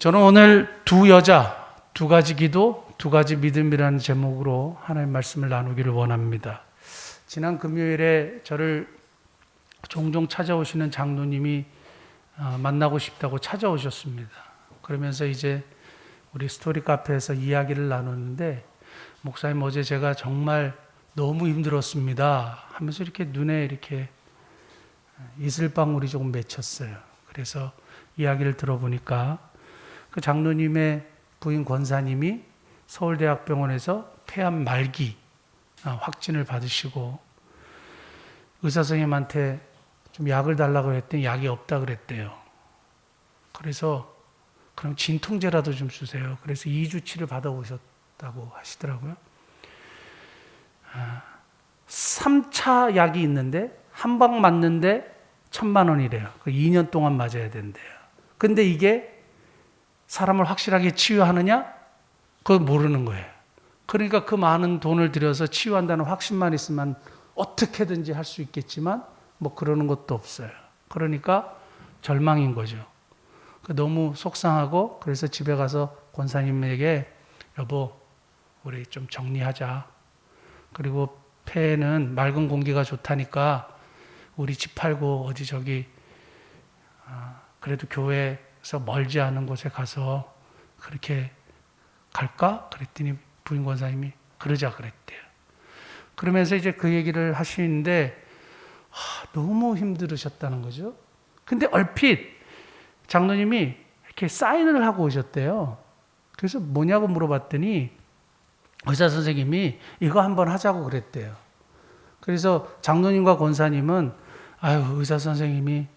저는 오늘 두 여자, 두 가지 기도, 두 가지 믿음이라는 제목으로 하나님의 말씀을 나누기를 원합니다. 지난 금요일에 저를 종종 찾아오시는 장로님이 만나고 싶다고 찾아오셨습니다. 그러면서 이제 우리 스토리 카페에서 이야기를 나누는데, 목사님 어제 제가 정말 너무 힘들었습니다 하면서 이렇게 눈에 이렇게 이슬방울이 조금 맺혔어요. 그래서 이야기를 들어보니까 그 장로님의 부인 권사님이 서울대학병원에서 폐암 말기 확진을 받으시고 의사 선생님한테 좀 약을 달라고 했더니 약이 없다 그랬대요. 그래서 그럼 진통제라도 좀 주세요. 그래서 2주치를 받아오셨다고 하시더라고요. 3차 약이 있는데 한 방 맞는데 1,000만 원이래요. 2년 동안 맞아야 된대요. 근데 이게 사람을 확실하게 치유하느냐? 그걸 모르는 거예요. 그러니까 그 많은 돈을 들여서 치유한다는 확신만 있으면 어떻게든지 할 수 있겠지만 뭐 그러는 것도 없어요. 그러니까 절망인 거죠. 너무 속상하고, 그래서 집에 가서 권사님에게 여보 우리 좀 정리하자. 그리고 폐에는 맑은 공기가 좋다니까 우리 집 팔고 어디 저기 그래도 교회에서 멀지 않은 곳에 가서 그렇게 갈까? 그랬더니 부인 권사님이 그러자 그랬대요. 그러면서 이제 그 얘기를 하시는데 너무 힘들으셨다는 거죠. 근데 얼핏 장로님이 이렇게 사인을 하고 오셨대요. 그래서 뭐냐고 물어봤더니 의사 선생님이 이거 한번 하자고 그랬대요. 그래서 장로님과 권사님은 의사 선생님이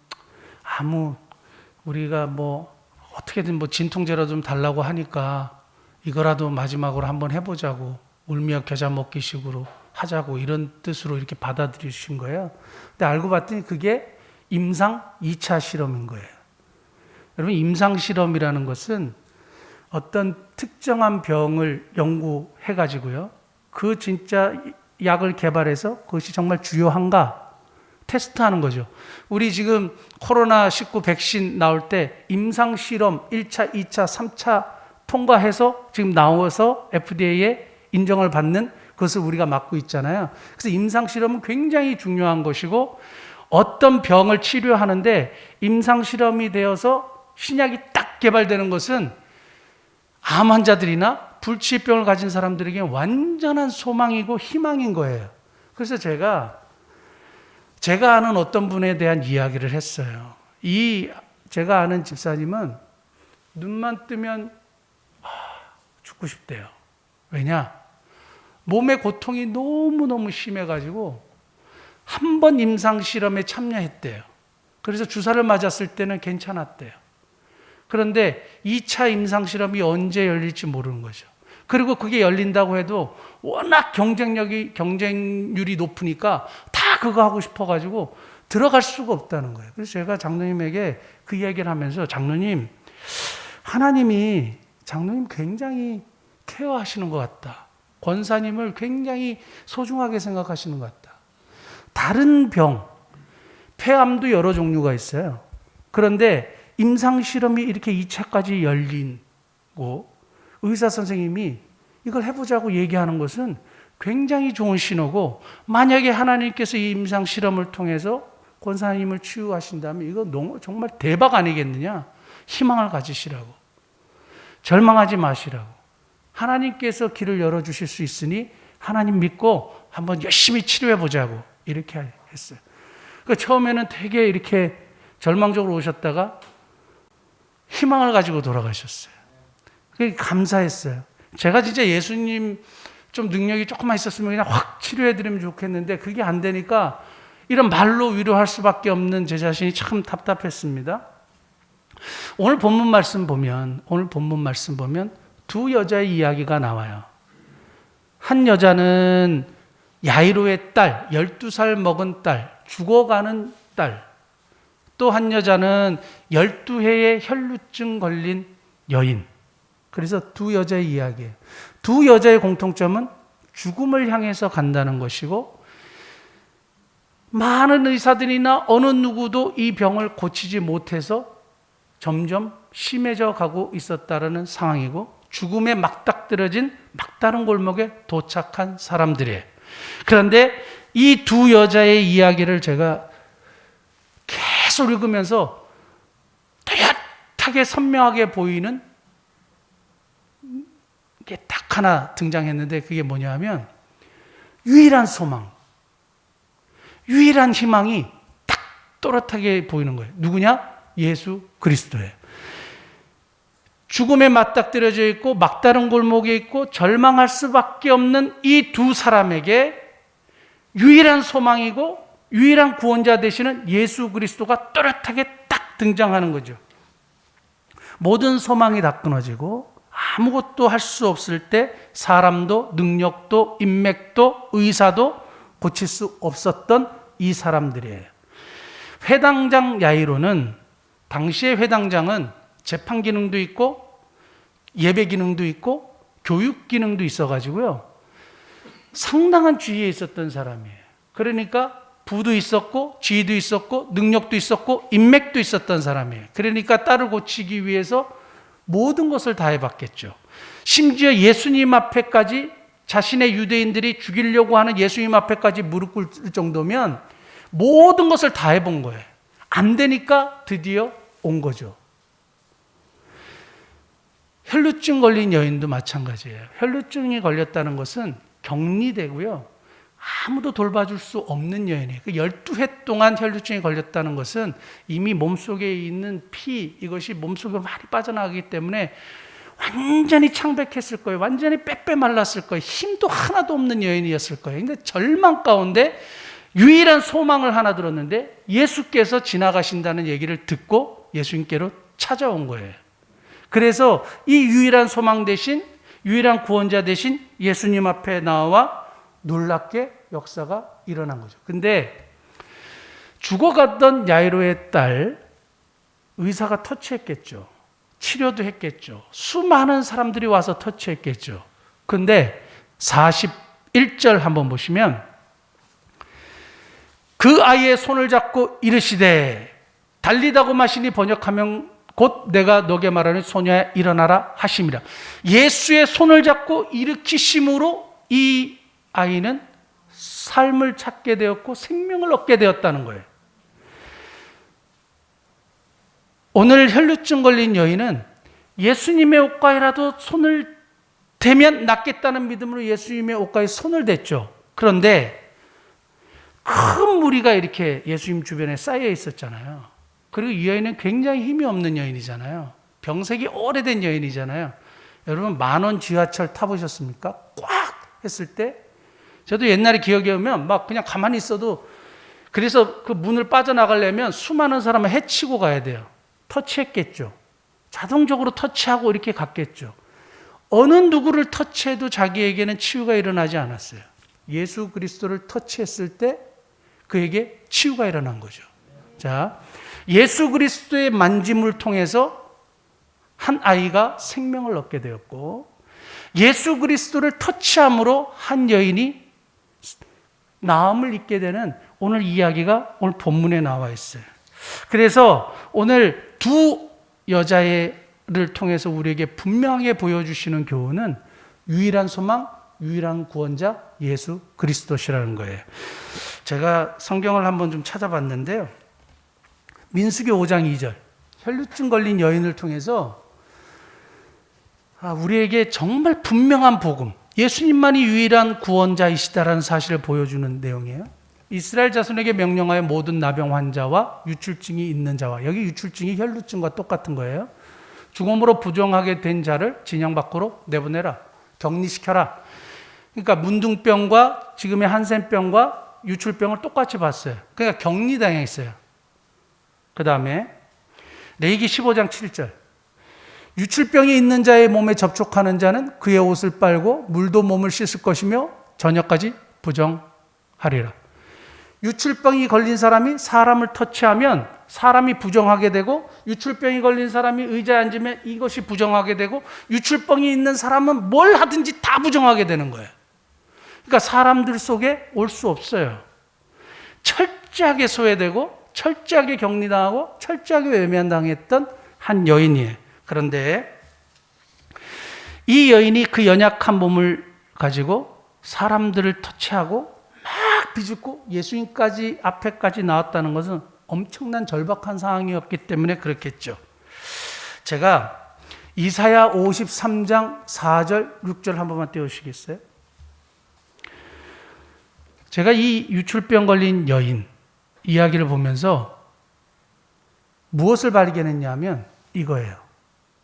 우리가 뭐 어떻게든 뭐 진통제라도 좀 달라고 하니까 이거라도 마지막으로 한번 해보자고, 울며 겨자 먹기 식으로 하자고, 이런 뜻으로 이렇게 받아들이신 거예요. 근데 알고 봤더니 그게 임상 2차 실험인 거예요. 여러분, 임상 실험이라는 것은 어떤 특정한 병을 연구해가지고요, 그 진짜 약을 개발해서 그것이 정말 주요한가 테스트하는 거죠. 우리 지금 코로나19 백신 나올 때 임상 실험 1차, 2차, 3차 통과해서 지금 나와서 FDA에 인정을 받는 그것을 우리가 맡고 있잖아요. 그래서 임상 실험은 굉장히 중요한 것이고, 어떤 병을 치료하는데 임상 실험이 되어서 신약이 딱 개발되는 것은 암 환자들이나 불치병을 가진 사람들에게 완전한 소망이고 희망인 거예요. 그래서 제가 아는 어떤 분에 대한 이야기를 했어요. 제가 아는 집사님은 눈만 뜨면 죽고 싶대요. 왜냐? 몸의 고통이 너무너무 심해가지고 한 번 임상실험에 참여했대요. 그래서 주사를 맞았을 때는 괜찮았대요. 그런데 2차 임상실험이 언제 열릴지 모르는 거죠. 그리고 그게 열린다고 해도 워낙 경쟁률이 높으니까 다 그거 하고 싶어가지고 들어갈 수가 없다는 거예요. 그래서 제가 장로님에게 그 이야기를 하면서, 장로님, 하나님이 장로님 굉장히 케어하시는 것 같다. 권사님을 굉장히 소중하게 생각하시는 것 같다. 다른 병, 폐암도 여러 종류가 있어요. 그런데 임상실험이 이렇게 2차까지 열리고 의사 선생님이 이걸 해보자고 얘기하는 것은 굉장히 좋은 신호고, 만약에 하나님께서 이 임상실험을 통해서 권사님을 치유하신다면 이거 정말 대박 아니겠느냐. 희망을 가지시라고, 절망하지 마시라고, 하나님께서 길을 열어주실 수 있으니 하나님 믿고 한번 열심히 치료해보자고 이렇게 했어요. 그러니까 처음에는 되게 이렇게 절망적으로 오셨다가 희망을 가지고 돌아가셨어요. 그게 감사했어요. 제가 진짜 예수님 좀 능력이 조금만 있었으면 그냥 확 치료해드리면 좋겠는데 그게 안 되니까 이런 말로 위로할 수밖에 없는 제 자신이 참 답답했습니다. 오늘 본문 말씀 보면 두 여자의 이야기가 나와요. 한 여자는 야이로의 딸, 12살 먹은 딸, 죽어가는 딸. 또 한 여자는 12회의 혈루증 걸린 여인. 그래서 두 여자의 이야기예요. 두 여자의 공통점은 죽음을 향해서 간다는 것이고, 많은 의사들이나 어느 누구도 이 병을 고치지 못해서 점점 심해져 가고 있었다라는 상황이고 죽음에 막닥뜨려진 막다른 골목에 도착한 사람들이에요. 그런데 이 두 여자의 이야기를 제가 계속 읽으면서 뚜렷하게 선명하게 보이는 게 딱 하나 등장했는데 그게 뭐냐면 유일한 소망, 유일한 희망이 딱 또렷하게 보이는 거예요. 누구냐? 예수 그리스도예요. 죽음에 맞닥뜨려져 있고 막다른 골목에 있고 절망할 수밖에 없는 이 두 사람에게 유일한 소망이고 유일한 구원자 되시는 예수 그리스도가 또렷하게 딱 등장하는 거죠. 모든 소망이 다 끊어지고 아무것도 할 수 없을 때 사람도 능력도 인맥도 의사도 고칠 수 없었던 이 사람들이에요. 회당장 야이로는 당시의 회당장은 재판 기능도 있고 예배 기능도 있고 교육 기능도 있어가지고요. 상당한 지위에 있었던 사람이에요. 그러니까 부도 있었고 지위도 있었고 능력도 있었고 인맥도 있었던 사람이에요. 그러니까 딸을 고치기 위해서 모든 것을 다 해봤겠죠. 심지어 예수님 앞에까지 자신의 유대인들이 죽이려고 하는 예수님 앞에까지 무릎 꿇을 정도면 모든 것을 다 해본 거예요. 안 되니까 드디어 온 거죠. 혈루증 걸린 여인도 마찬가지예요. 혈루증이 걸렸다는 것은 격리되고요. 아무도 돌봐줄 수 없는 여인이에요. 12회 동안 혈루증이 걸렸다는 것은 이미 몸속에 있는 피, 이것이 몸속으로 많이 빠져나가기 때문에 완전히 창백했을 거예요. 완전히 빼빼 말랐을 거예요. 힘도 하나도 없는 여인이었을 거예요. 근데 절망 가운데 유일한 소망을 하나 들었는데 예수께서 지나가신다는 얘기를 듣고 예수님께로 찾아온 거예요. 그래서 이 유일한 소망 대신 유일한 구원자 대신 예수님 앞에 나와 놀랍게 역사가 일어난 거죠. 근데 죽어갔던 야이로의 딸 의사가 터치했겠죠. 치료도 했겠죠. 수많은 사람들이 와서 터치했겠죠. 근데 41절 한번 보시면 그 아이의 손을 잡고 이르시되 달리다고 마시니 번역하면 곧 내가 너게 말하는 소녀야 일어나라 하심이라. 예수의 손을 잡고 일으키심으로 이 아이는 삶을 찾게 되었고 생명을 얻게 되었다는 거예요. 오늘 혈루증 걸린 여인은 예수님의 옷가에라도 손을 대면 낫겠다는 믿음으로 예수님의 옷가에 손을 댔죠. 그런데 큰 무리가 이렇게 예수님 주변에 쌓여 있었잖아요. 그리고 이 여인은 굉장히 힘이 없는 여인이잖아요. 병색이 오래된 여인이잖아요. 여러분 10,000원 지하철 타보셨습니까? 꽉 했을 때 저도 옛날에 기억이 오면 막 그냥 가만히 있어도 그래서 그 문을 빠져나가려면 수많은 사람을 해치고 가야 돼요. 터치했겠죠. 자동적으로 터치하고 이렇게 갔겠죠. 어느 누구를 터치해도 자기에게는 치유가 일어나지 않았어요. 예수 그리스도를 터치했을 때 그에게 치유가 일어난 거죠. 자, 예수 그리스도의 만짐을 통해서 한 아이가 생명을 얻게 되었고 예수 그리스도를 터치함으로 한 여인이 나음을 입게 되는 오늘 이야기가 오늘 본문에 나와 있어요. 그래서 오늘 두 여자를 통해서 우리에게 분명하게 보여주시는 교훈은 유일한 소망, 유일한 구원자 예수 그리스도시라는 거예요. 제가 성경을 한번 좀 찾아봤는데요. 민수기 5장 2절 혈루증 걸린 여인을 통해서 우리에게 정말 분명한 복음, 예수님만이 유일한 구원자이시다라는 사실을 보여주는 내용이에요. 이스라엘 자손에게 명령하여 모든 나병 환자와 유출증이 있는 자와, 여기 유출증이 혈루증과 똑같은 거예요. 죽음으로 부정하게 된 자를 진영 밖으로 내보내라, 격리시켜라. 그러니까 문둥병과 지금의 한센병과 유출병을 똑같이 봤어요. 그러니까 격리당했어요. 그 다음에 레위기 15장 7절 유출병이 있는 자의 몸에 접촉하는 자는 그의 옷을 빨고 물도 몸을 씻을 것이며 저녁까지 부정하리라. 유출병이 걸린 사람이 사람을 터치하면 사람이 부정하게 되고 유출병이 걸린 사람이 의자에 앉으면 이것이 부정하게 되고 유출병이 있는 사람은 뭘 하든지 다 부정하게 되는 거예요. 그러니까 사람들 속에 올 수 없어요. 철저하게 소외되고 철저하게 격리당하고 철저하게 외면당했던 한 여인이에요. 그런데 이 여인이 그 연약한 몸을 가지고 사람들을 터치하고 막 비집고 예수님까지 앞에까지 나왔다는 것은 엄청난 절박한 상황이었기 때문에 그렇겠죠. 제가 이사야 53장 4절 6절 한 번만 띄워주시겠어요? 제가 이 유출병 걸린 여인 이야기를 보면서 무엇을 발견했냐면 이거예요.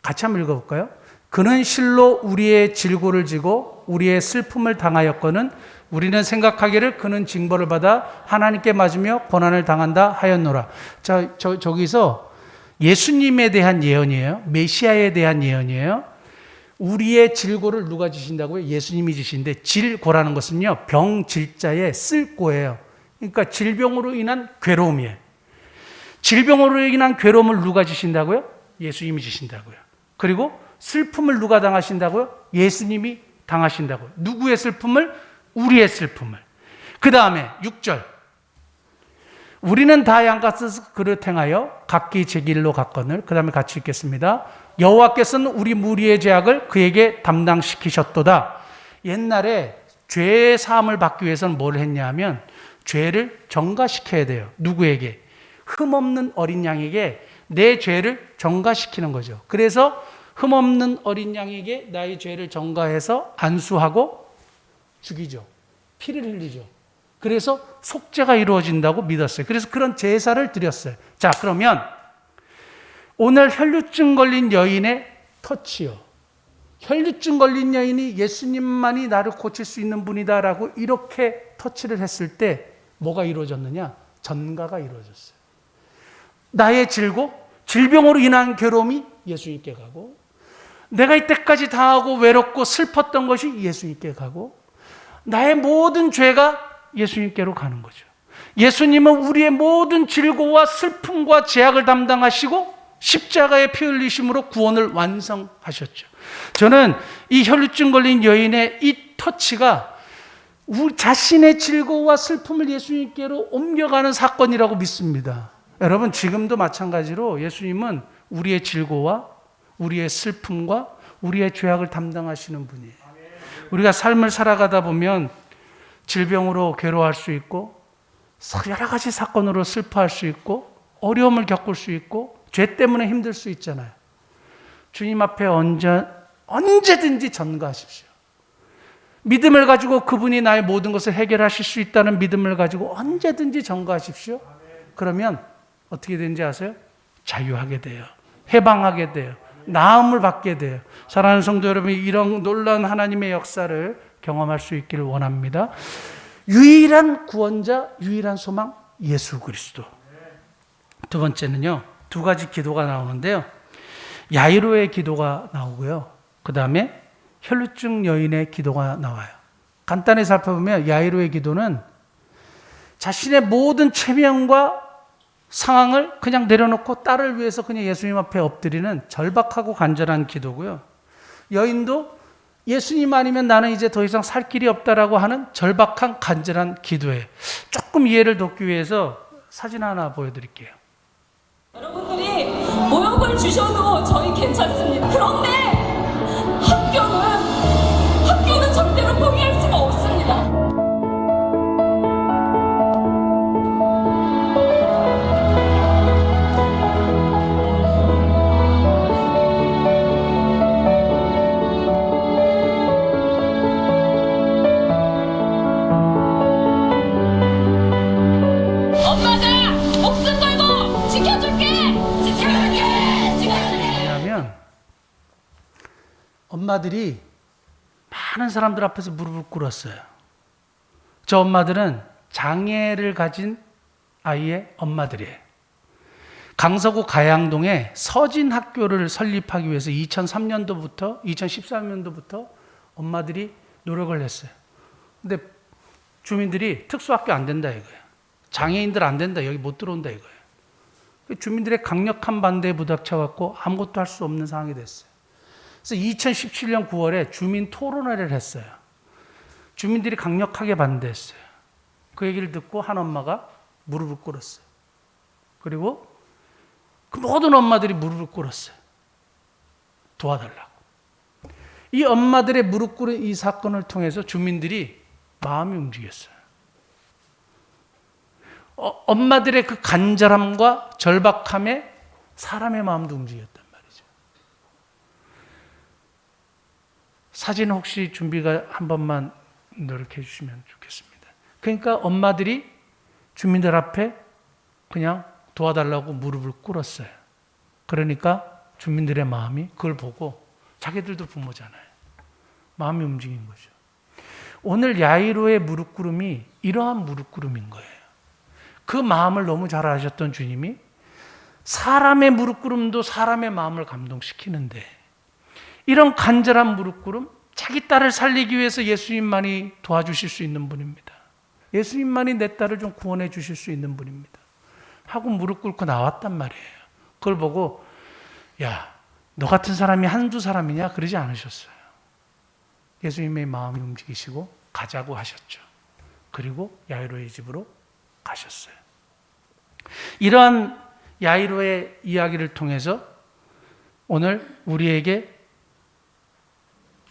같이 한번 읽어볼까요? 그는 실로 우리의 질고를 지고 우리의 슬픔을 당하였거늘 우리는 생각하기를 그는 징벌을 받아 하나님께 맞으며 고난을 당한다 하였노라. 자, 저기서 예수님에 대한 예언이에요. 메시아에 대한 예언이에요. 우리의 질고를 누가 지신다고요? 예수님이 지신데, 질고라는 것은요, 병질자의 쓸고예요. 그러니까 질병으로 인한 괴로움이에요. 질병으로 인한 괴로움을 누가 지신다고요? 예수님이 지신다고요. 그리고 슬픔을 누가 당하신다고요? 예수님이 당하신다고요. 누구의 슬픔을? 우리의 슬픔을. 그 다음에 6절. 우리는 다 양같이 그릇 행하여 각기 제 길로 갔거늘. 그 다음에 같이 읽겠습니다. 여호와께서는 우리 무리의 죄악을 그에게 담당시키셨도다. 옛날에 죄의 사함을 받기 위해서는 뭘 했냐면 죄를 전가시켜야 돼요. 누구에게? 흠없는 어린 양에게 내 죄를 전가시키는 거죠. 그래서 흠없는 어린 양에게 나의 죄를 전가해서 안수하고 죽이죠. 피를 흘리죠. 그래서 속죄가 이루어진다고 믿었어요. 그래서 그런 제사를 드렸어요. 자, 그러면 오늘 혈루증 걸린 여인의 터치요. 혈루증 걸린 여인이 예수님만이 나를 고칠 수 있는 분이다라고 이렇게 터치를 했을 때 뭐가 이루어졌느냐? 전가가 이루어졌어요. 나의 질병으로 인한 괴로움이 예수님께 가고, 내가 이때까지 당하고 외롭고 슬펐던 것이 예수님께 가고, 나의 모든 죄가 예수님께로 가는 거죠. 예수님은 우리의 모든 질고와 슬픔과 죄악을 담당하시고 십자가의 피 흘리심으로 구원을 완성하셨죠. 저는 이 혈루증 걸린 여인의 이 터치가 우리 자신의 질고와 슬픔을 예수님께로 옮겨가는 사건이라고 믿습니다. 여러분, 지금도 마찬가지로 예수님은 우리의 질고와 우리의 슬픔과 우리의 죄악을 담당하시는 분이에요. 우리가 삶을 살아가다 보면 질병으로 괴로워할 수 있고 여러 가지 사건으로 슬퍼할 수 있고 어려움을 겪을 수 있고 죄 때문에 힘들 수 있잖아요. 주님 앞에 언제든지 전가하십시오. 믿음을 가지고 그분이 나의 모든 것을 해결하실 수 있다는 믿음을 가지고 언제든지 전가하십시오. 그러면 어떻게 되는지 아세요? 자유하게 돼요. 해방하게 돼요. 나음을 받게 돼요. 사랑하는 성도 여러분, 이런 놀라운 하나님의 역사를 경험할 수 있기를 원합니다. 유일한 구원자, 유일한 소망, 예수 그리스도. 두 번째는요, 두 가지 기도가 나오는데요. 야이로의 기도가 나오고요. 그 다음에 혈루증 여인의 기도가 나와요. 간단히 살펴보면 야이로의 기도는 자신의 모든 체면과 상황을 그냥 내려놓고 딸을 위해서 그냥 예수님 앞에 엎드리는 절박하고 간절한 기도고요. 여인도 예수님 아니면 나는 이제 더 이상 살 길이 없다라고 하는 절박한 간절한 기도예요. 조금 이해를 돕기 위해서 사진 하나 보여드릴게요. 여러분들이 모욕을 주셔도 저희 괜찮습니다. 그런데 학교는 절대로 포기할 수가 없습니다. 엄마가 목숨 걸고 지켜줄게. 왜냐하면 엄마들이 많은 사람들 앞에서 무릎을 꿇었어요. 저 엄마들은 장애를 가진 아이의 엄마들이에요. 강서구 가양동에 서진학교를 설립하기 위해서 2003년도부터 2013년도부터 엄마들이 노력을 했어요. 근데 주민들이 특수학교 안 된다 이거예요. 장애인들 안 된다, 여기 못 들어온다 이거예요. 주민들의 강력한 반대에 부닥쳐갖고 아무것도 할 수 없는 상황이 됐어요. 그래서 2017년 9월에 주민 토론회를 했어요. 주민들이 강력하게 반대했어요. 그 얘기를 듣고 한 엄마가 무릎을 꿇었어요. 그리고 그 모든 엄마들이 무릎을 꿇었어요. 도와달라고. 이 엄마들의 무릎 꿇은 이 사건을 통해서 주민들이 마음이 움직였어요. 엄마들의 그 간절함과 절박함에 사람의 마음도 움직였단 말이죠. 사진 혹시 준비가 한 번만 노력해 주시면 좋겠습니다. 그러니까 엄마들이 주민들 앞에 그냥 도와달라고 무릎을 꿇었어요. 그러니까 주민들의 마음이 그걸 보고 자기들도 부모잖아요. 마음이 움직인 거죠. 오늘 야이로의 무릎 꿇음이 이러한 무릎 꿇음인 거예요. 그 마음을 너무 잘 아셨던 주님이 사람의 무릎 꿇음도 사람의 마음을 감동시키는데 이런 간절한 무릎 꿇음, 자기 딸을 살리기 위해서 예수님만이 도와주실 수 있는 분입니다. 예수님만이 내 딸을 좀 구원해 주실 수 있는 분입니다. 하고 무릎 꿇고 나왔단 말이에요. 그걸 보고 야, 너 같은 사람이 한두 사람이냐? 그러지 않으셨어요. 예수님의 마음이 움직이시고 가자고 하셨죠. 그리고 야이로의 집으로 가셨어요. 이러한 야이로의 이야기를 통해서 오늘 우리에게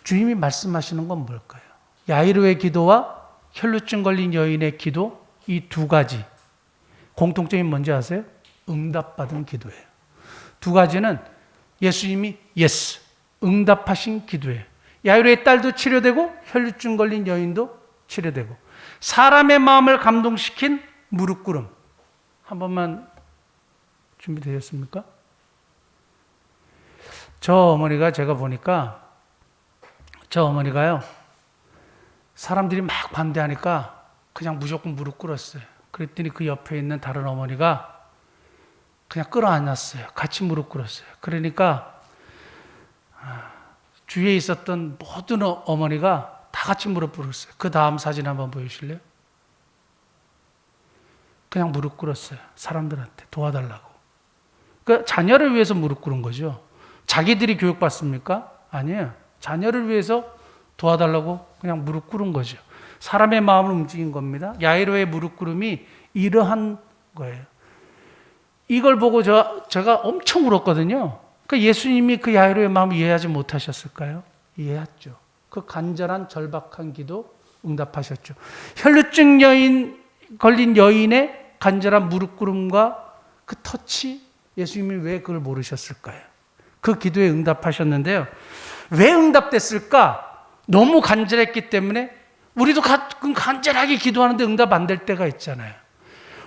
주님이 말씀하시는 건 뭘까요? 야이로의 기도와 혈루증 걸린 여인의 기도, 이 두 가지 공통점이 뭔지 아세요? 응답받은 기도예요. 두 가지는 예수님이 예스, 응답하신 기도예요. 야이로의 딸도 치료되고 혈루증 걸린 여인도 치료되고 사람의 마음을 감동시킨 무릎 꿇음. 한 번만 준비되셨습니까? 저 어머니가 제가 보니까 저 어머니가요. 사람들이 막 반대하니까 그냥 무조건 무릎 꿇었어요. 그랬더니 그 옆에 있는 다른 어머니가 그냥 끌어안았어요. 같이 무릎 꿇었어요. 그러니까 주위에 있었던 모든 어머니가 다 같이 무릎 꿇었어요. 그 다음 사진 한번 보여주실래요? 그냥 무릎 꿇었어요. 사람들한테 도와달라고. 그러니까 자녀를 위해서 무릎 꿇은 거죠. 자기들이 교육받습니까? 아니에요. 자녀를 위해서 도와달라고 그냥 무릎 꿇은 거죠. 사람의 마음을 움직인 겁니다. 야이로의 무릎 꿇음이 이러한 거예요. 이걸 보고 제가 엄청 울었거든요. 그러니까 예수님이 그 야이로의 마음을 이해하지 못하셨을까요? 이해했죠. 그 간절한 절박한 기도 응답하셨죠. 혈루증 걸린 여인의 간절한 무릎 꿇음과 그 터치, 예수님이 왜 그걸 모르셨을까요? 그 기도에 응답하셨는데요. 왜 응답됐을까? 너무 간절했기 때문에 우리도 가끔 간절하게 기도하는데 응답 안 될 때가 있잖아요.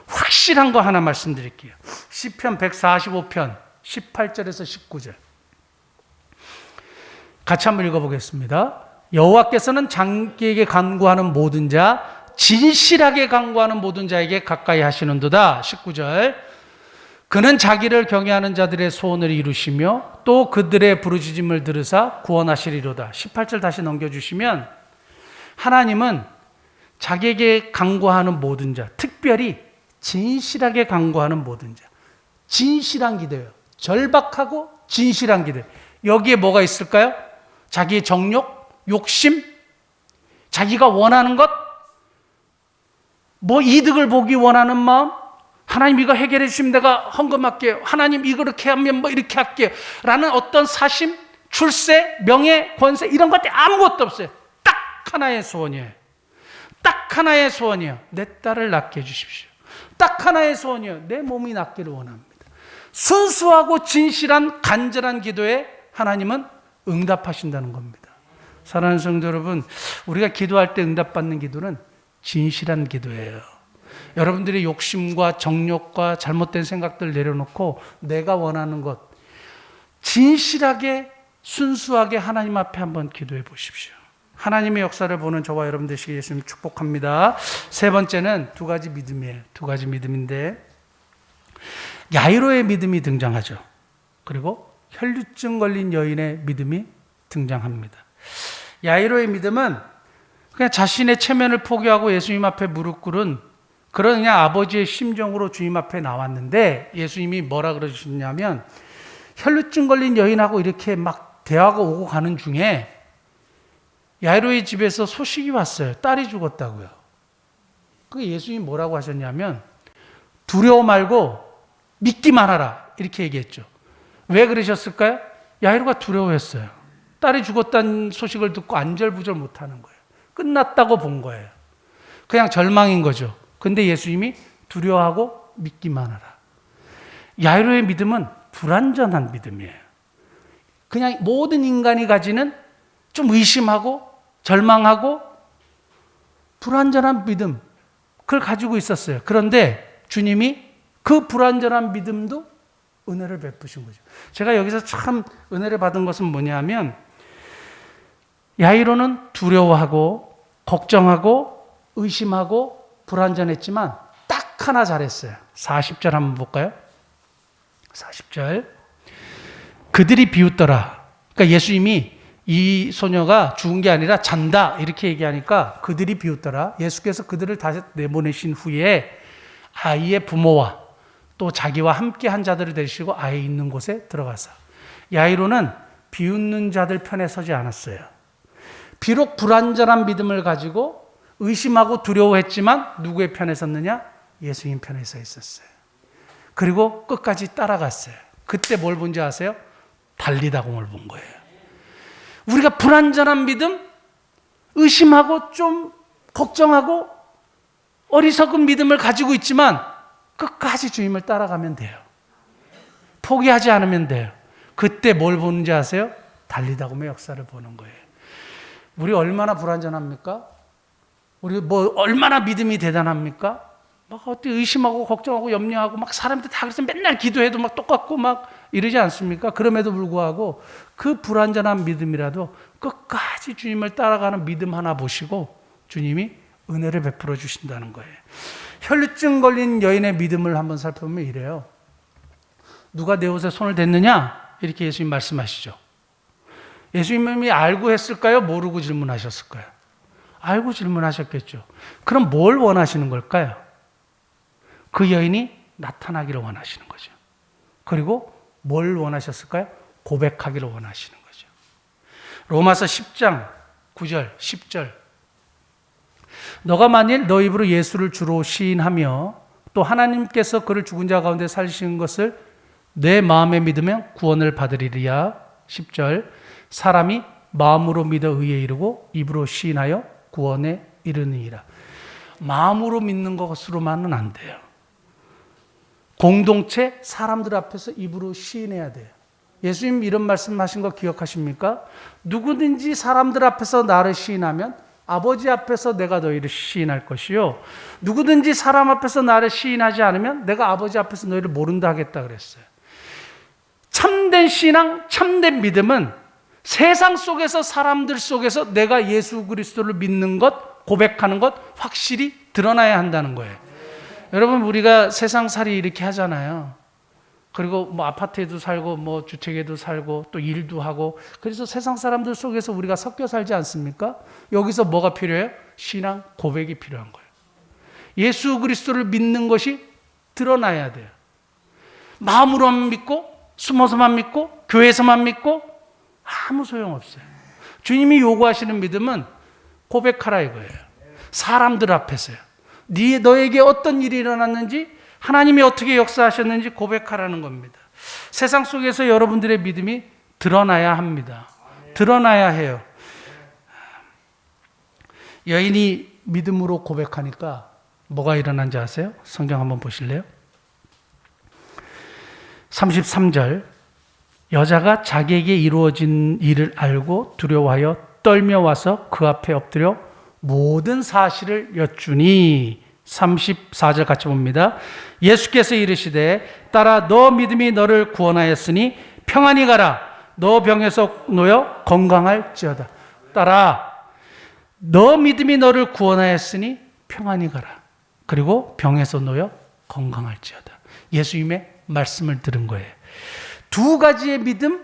확실한 거 하나 말씀드릴게요. 시편 145편 18절에서 19절 같이 한번 읽어보겠습니다. 여호와께서는 자기에게 간구하는 모든 자, 진실하게 간구하는 모든 자에게 가까이 하시는도다. 19절 그는 자기를 경외하는 자들의 소원을 이루시며 또 그들의 부르짖음을 들으사 구원하시리로다. 18절 다시 넘겨주시면 하나님은 자기에게 간구하는 모든 자, 특별히 진실하게 간구하는 모든 자, 진실한 기도예요. 절박하고 진실한 기도. 여기에 뭐가 있을까요? 자기의 정욕, 욕심, 자기가 원하는 것, 뭐 이득을 보기 원하는 마음, 하나님 이거 해결해 주시면 내가 헌금할게요. 하나님 이거 이렇게 하면 뭐 이렇게 할게요. 라는 어떤 사심, 출세, 명예, 권세 이런 것들이 아무것도 없어요. 딱 하나의 소원이에요. 딱 하나의 소원이에요. 내 딸을 낳게 해주십시오. 딱 하나의 소원이에요. 내 몸이 낫기를 원합니다. 순수하고 진실한 간절한 기도에 하나님은 응답하신다는 겁니다. 사랑하는 성도 여러분, 우리가 기도할 때 응답받는 기도는 진실한 기도예요. 여러분들의 욕심과 정욕과 잘못된 생각들 내려놓고 내가 원하는 것 진실하게 순수하게 하나님 앞에 한번 기도해 보십시오. 하나님의 역사를 보는 저와 여러분 되시길 예수님 축복합니다. 세 번째는 두 가지 믿음이에요. 두 가지 믿음인데 야이로의 믿음이 등장하죠. 그리고 혈루증 걸린 여인의 믿음이 등장합니다. 야이로의 믿음은 그냥 자신의 체면을 포기하고 예수님 앞에 무릎 꿇은 그런 그냥 아버지의 심정으로 주님 앞에 나왔는데 예수님이 뭐라 그러셨냐면 혈루증 걸린 여인하고 이렇게 막 대화가 오고 가는 중에 야이로의 집에서 소식이 왔어요. 딸이 죽었다고요. 그 예수님이 뭐라고 하셨냐면 두려워 말고 믿기만 하라. 이렇게 얘기했죠. 왜 그러셨을까요? 야이로가 두려워했어요. 딸이 죽었다는 소식을 듣고 안절부절 못하는 거예요. 끝났다고 본 거예요. 그냥 절망인 거죠. 근데 예수님이 두려워하고 믿기만 하라. 야이로의 믿음은 불완전한 믿음이에요. 그냥 모든 인간이 가지는 좀 의심하고 절망하고 불완전한 믿음, 그걸 가지고 있었어요. 그런데 주님이 그 불완전한 믿음도 은혜를 베푸신 거죠. 제가 여기서 참 은혜를 받은 것은 뭐냐면, 야이로는 두려워하고 걱정하고 의심하고 불완전했지만 딱 하나 잘했어요. 40절 한번 볼까요? 40절. 그들이 비웃더라. 그러니까 예수님이 이 소녀가 죽은 게 아니라 잔다 이렇게 얘기하니까 그들이 비웃더라. 예수께서 그들을 다시 내보내신 후에 아이의 부모와 또 자기와 함께 한 자들을 데리시고 아이 있는 곳에 들어가서, 야이로는 비웃는 자들 편에 서지 않았어요. 비록 불완전한 믿음을 가지고 의심하고 두려워했지만 누구의 편에 섰느냐? 예수님 편에 서 있었어요. 그리고 끝까지 따라갔어요. 그때 뭘 본지 아세요? 달리다공을 본 거예요. 우리가 불완전한 믿음, 의심하고 좀 걱정하고 어리석은 믿음을 가지고 있지만 끝까지 주님을 따라가면 돼요. 포기하지 않으면 돼요. 그때 뭘 보는지 아세요? 달리다공의 역사를 보는 거예요. 우리 얼마나 불완전합니까? 우리 뭐 얼마나 믿음이 대단합니까? 막 어떻게 의심하고 걱정하고 염려하고 막 사람들 다 그래서 맨날 기도해도 막 똑같고 막 이러지 않습니까? 그럼에도 불구하고 그 불완전한 믿음이라도 끝까지 주님을 따라가는 믿음 하나 보시고 주님이 은혜를 베풀어 주신다는 거예요. 혈루증 걸린 여인의 믿음을 한번 살펴보면 이래요. 누가 내 옷에 손을 댔느냐? 이렇게 예수님 말씀하시죠. 예수님이 알고 했을까요? 모르고 질문하셨을까요? 알고 질문하셨겠죠. 그럼 뭘 원하시는 걸까요? 그 여인이 나타나기를 원하시는 거죠. 그리고 뭘 원하셨을까요? 고백하기를 원하시는 거죠. 로마서 10장 9절 10절. 너가 만일 너 입으로 예수를 주로 시인하며 또 하나님께서 그를 죽은 자 가운데 살리신 것을 내 마음에 믿으면 구원을 받으리라. 10절. 사람이 마음으로 믿어 의에 이르고 입으로 시인하여 구원에 이르느니라. 마음으로 믿는 것으로만은 안 돼요. 공동체 사람들 앞에서 입으로 시인해야 돼요. 예수님 이런 말씀하신 거 기억하십니까? 누구든지 사람들 앞에서 나를 시인하면 아버지 앞에서 내가 너희를 시인할 것이요, 누구든지 사람 앞에서 나를 시인하지 않으면 내가 아버지 앞에서 너희를 모른다 하겠다 그랬어요. 참된 신앙, 참된 믿음은 세상 속에서 사람들 속에서 내가 예수 그리스도를 믿는 것, 고백하는 것 확실히 드러나야 한다는 거예요. 여러분, 우리가 세상살이 이렇게 하잖아요. 그리고 뭐 아파트에도 살고 뭐 주택에도 살고 또 일도 하고, 그래서 세상 사람들 속에서 우리가 섞여 살지 않습니까? 여기서 뭐가 필요해요? 신앙 고백이 필요한 거예요. 예수 그리스도를 믿는 것이 드러나야 돼요. 마음으로만 믿고 숨어서만 믿고 교회에서만 믿고 아무 소용없어요. 주님이 요구하시는 믿음은 고백하라 이거예요. 사람들 앞에서요. 너에게 어떤 일이 일어났는지, 하나님이 어떻게 역사하셨는지 고백하라는 겁니다. 세상 속에서 여러분들의 믿음이 드러나야 합니다. 드러나야 해요. 여인이 믿음으로 고백하니까 뭐가 일어난지 아세요? 성경 한번 보실래요? 33절. 여자가 자기에게 이루어진 일을 알고 두려워하여 떨며 와서 그 앞에 엎드려 모든 사실을 여쭈니. 34절 같이 봅니다. 예수께서 이르시되 딸아 너 믿음이 너를 구원하였으니 평안히 가라. 너 병에서 놓여 건강할지어다. 딸아 너 믿음이 너를 구원하였으니 평안히 가라. 그리고 병에서 놓여 건강할지어다. 예수님의 말씀을 들은 거예요. 두 가지의 믿음,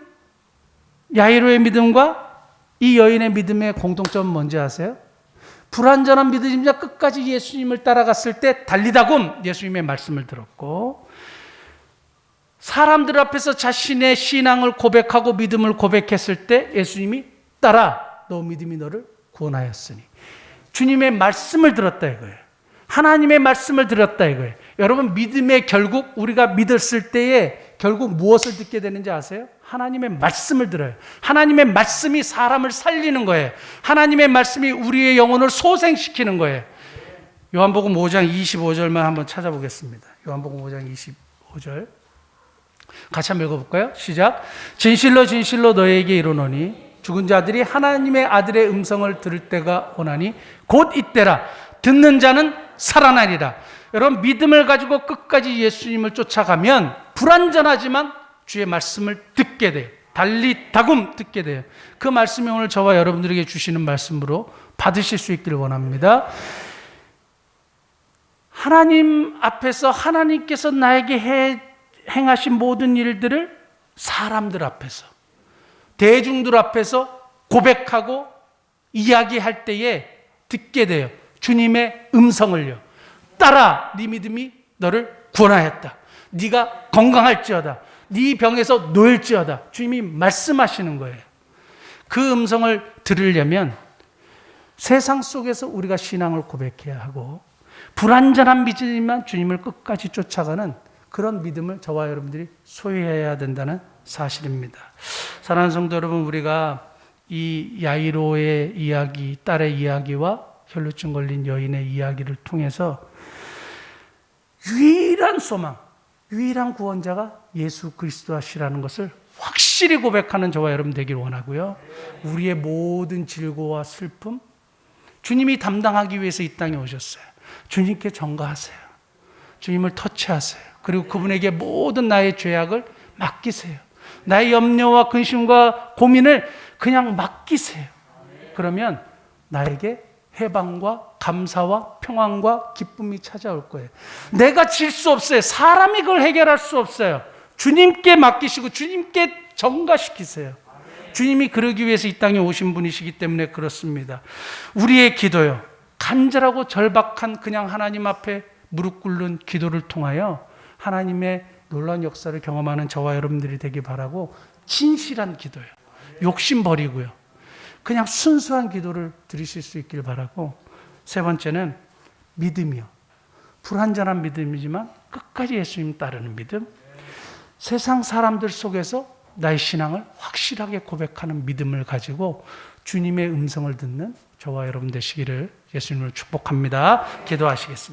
야이로의 믿음과 이 여인의 믿음의 공통점은 뭔지 아세요? 불완전한 믿음자 끝까지 예수님을 따라갔을 때 달리다곰 예수님의 말씀을 들었고, 사람들 앞에서 자신의 신앙을 고백하고 믿음을 고백했을 때 예수님이 따라 너 믿음이 너를 구원하였으니. 주님의 말씀을 들었다 이거예요. 하나님의 말씀을 들었다 이거예요. 여러분, 믿음의 결국 우리가 믿었을 때에 결국 무엇을 듣게 되는지 아세요? 하나님의 말씀을 들어요. 하나님의 말씀이 사람을 살리는 거예요. 하나님의 말씀이 우리의 영혼을 소생시키는 거예요. 요한복음 5장 25절만 한번 찾아보겠습니다. 요한복음 5장 25절 같이 한번 읽어볼까요? 시작. 진실로 진실로 너희에게 이르노니 죽은 자들이 하나님의 아들의 음성을 들을 때가 오나니 곧 이때라. 듣는 자는 살아나리라. 여러분, 믿음을 가지고 끝까지 예수님을 쫓아가면 불완전하지만 주의 말씀을 듣게 돼요. 달리 다금 듣게 돼요. 그 말씀이 오늘 저와 여러분들에게 주시는 말씀으로 받으실 수 있기를 원합니다. 하나님 앞에서 하나님께서 나에게 행하신 모든 일들을 사람들 앞에서, 대중들 앞에서 고백하고 이야기할 때에 듣게 돼요. 주님의 음성을요. 따라, 네 믿음이 너를 구원하였다. 네가 건강할지어다. 네 병에서 놓일지어다. 주님이 말씀하시는 거예요. 그 음성을 들으려면 세상 속에서 우리가 신앙을 고백해야 하고, 불완전한 믿음이지만 주님을 끝까지 쫓아가는 그런 믿음을 저와 여러분들이 소유해야 된다는 사실입니다. 사랑하는 성도 여러분, 우리가 이 야이로의 이야기, 딸의 이야기와 혈루증 걸린 여인의 이야기를 통해서 유일한 소망, 유일한 구원자가 예수 그리스도시라는 것을 확실히 고백하는 저와 여러분 되길 원하고요. 우리의 모든 질고와 슬픔, 주님이 담당하기 위해서 이 땅에 오셨어요. 주님께 전가하세요. 주님을 터치하세요. 그리고 그분에게 모든 나의 죄악을 맡기세요. 나의 염려와 근심과 고민을 그냥 맡기세요. 그러면 나에게 해방과 감사와 평안과 기쁨이 찾아올 거예요. 내가 질 수 없어요. 사람이 그걸 해결할 수 없어요. 주님께 맡기시고 주님께 전가시키세요. 주님이 그러기 위해서 이 땅에 오신 분이시기 때문에 그렇습니다. 우리의 기도요, 간절하고 절박한 그냥 하나님 앞에 무릎 꿇는 기도를 통하여 하나님의 놀라운 역사를 경험하는 저와 여러분들이 되길 바라고, 진실한 기도요, 욕심 버리고요, 그냥 순수한 기도를 드리실 수 있길 바라고, 세 번째는 믿음이요. 불완전한 믿음이지만 끝까지 예수님 따르는 믿음. 세상 사람들 속에서 나의 신앙을 확실하게 고백하는 믿음을 가지고 주님의 음성을 듣는 저와 여러분 되시기를 예수님으로 축복합니다. 기도하시겠습니다.